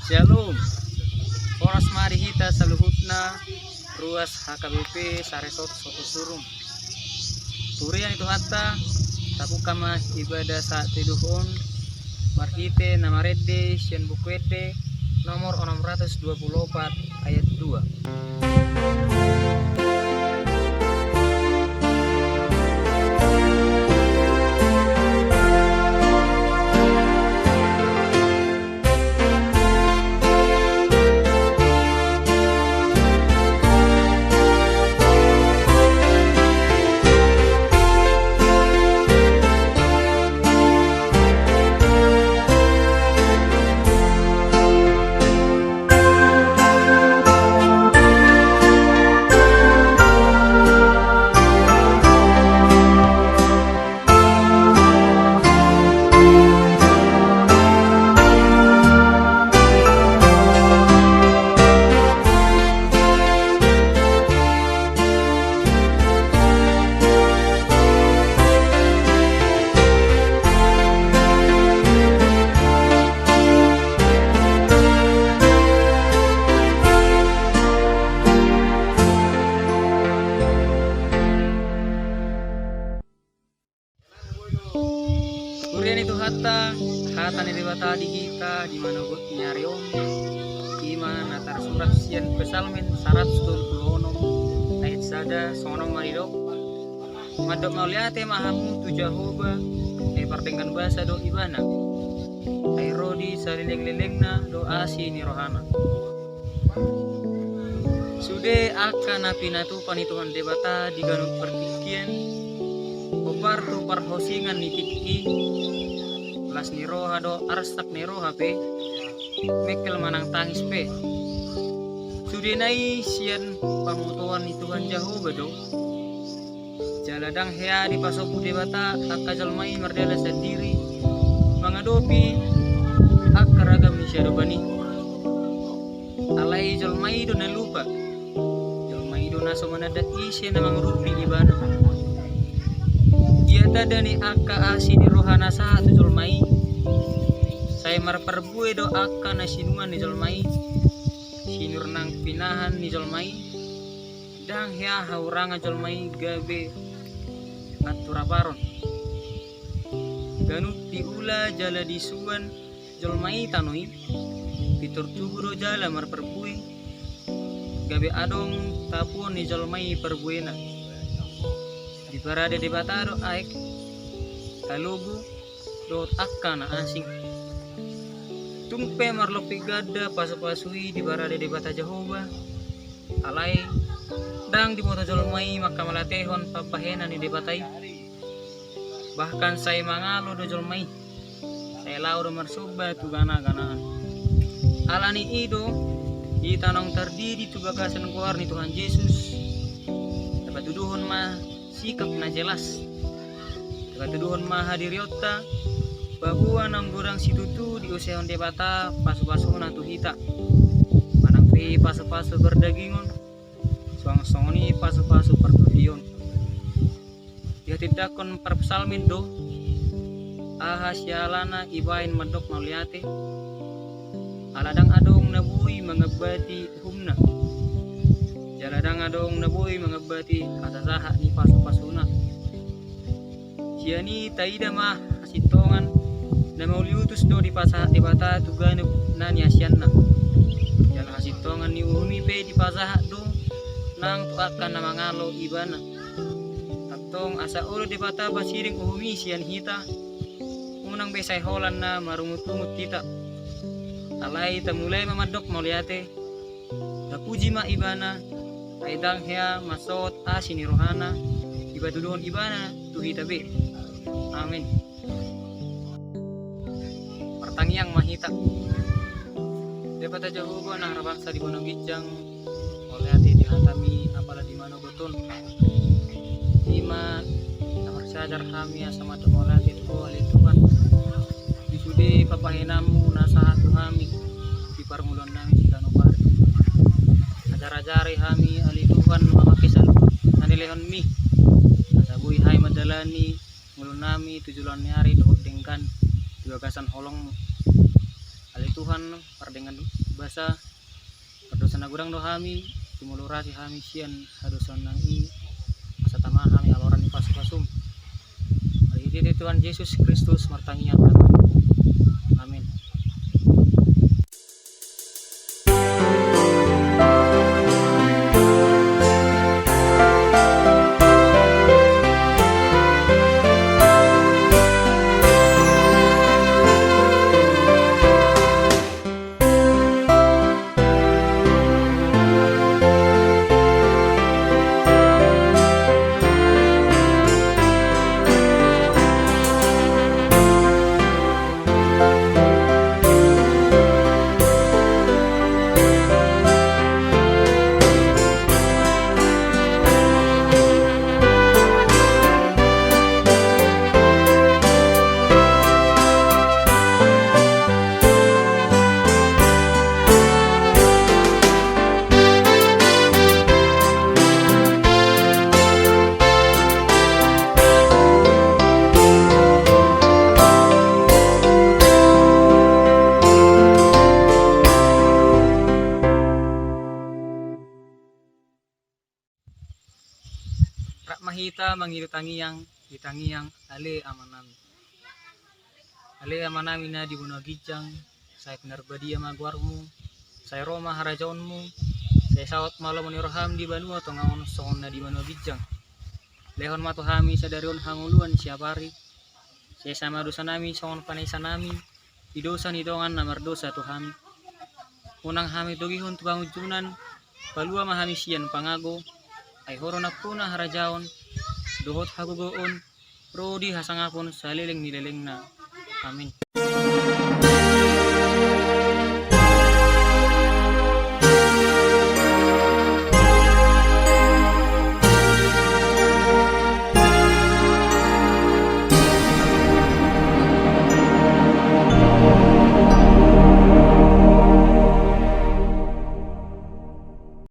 Shalom. Oras mari hita saluhutna ruas HKBP Saresot Soto Surung. Turian itu hatta tapu kama ibadah saat tiduhon marhite namarede sian bukwede nomor 624 ayat 2. Turian itu hatta ni dewata di kita di mana buat nyari om iman atar surat sian pesalmen 126 ayat sada sonong maridok madok mauliate mahamu tu Jehovah perdengan bahasa do ibana ay rodi salileng-lelengna do asi ni rohana sude akan napinatu panituhan debata di ganut pertikian opartu parhosingan nitiki las niroha do arsak niroha pe mekel manang tangis pe sudenai sian pangutuan ni Tuhan Jehovah do jaladang hea di pasoku debata akka jalmai merdela sendiri mangadopi akka ragam ni syadobani alai jalmai do nalupa jalmai do naso manada isi namang rupi ibana ia tada ni akka asi di rohana satu jalmai saya marperbue do akka na sinuan ni jalmai sinur nang pinahan ni jalmai dang hea hauranga jalmai gabe aturabaron ganut diula jala disuan jalmai tanoi pitur tuburo jala marperbue gabe adong tapuan ni jalmai perbuena di parade di batado aik kalugu dot akka na asing tumpe marlopi gada pasupasui di parade di bata Jehovah alai dang di moto jolmai maka malatehon papahena ni debatai bahkan saya mangalo do jolmai saya lau do marsuba tu gana-ganaan alani ido di tanong terdiri tu bagasan keluar ni Tuhan Yesus dapat tuduhon mah sikap na jelas dapat tuduhon mah hadiriota bahwa nang gurang situtu di useon debata pasu-pasu na tu hita manang pi pasu-pasu berdagingon suang-songoni pasu-pasu pertudion dia tidak kon perpsalmin do ahas yalana ibain medok mauliate aladang adong nabui mengebati humna jaladang adong nabui mengebati kasasaha ni pasu-pasuna siani taida mah asitongan na mauliutus do di pasaha di bata tugane nani asyanna jala asitongan ni umi pe di pasaha do nang tuakan na mangalo ibana atong asa ulo di bata basiring umi sian hita unang besay holan na marungut-ungut kita alai tamulay mamadok mauliate napuji ma ibana aidang hea masot asini rohana ibadudon ibana tuhita be amin pertangiang mahita debata Jehovah nah rabangsa di bono gijang oleh hati dihatami apalah di mana betul iman namar sadar kami asama oleh hati oleh Tuhan disudi papahenamu nasahat kami di parmulon nami sikanopar ajar-ajari kami ali Tuhan mamakisan nanilehon mi asabui hai madalani mulun nami tujulan hari dohot dengkan gagasan holong ali Tuhan pardengan basa perdosa na gurang do kami tumulurati kami sian hadosan nang i asa tama kami aloran ni pasum hari ini Tuhan Yesus Kristus martangian kami. Amin. Rak mahita mangitangiang ale amanami. Ale amanami na di buno gijang, saya penarbadia magwarmu, saya Roma harajaonmu, saya sawat malam menirham di banua tongaon songon na di banua gijang. Lehon mato hami sadarion hanguluan siapari. Saya sama dosa nami songon panesa nami, di dosa ni dongan namar dosa tu hami. Unang hami dogihon tu bangujunan, palua mahami sian pangago, ay horo na puna harajaon, dohot hagugoon, prodi hasangapon sa leleng nileleng na. Amin.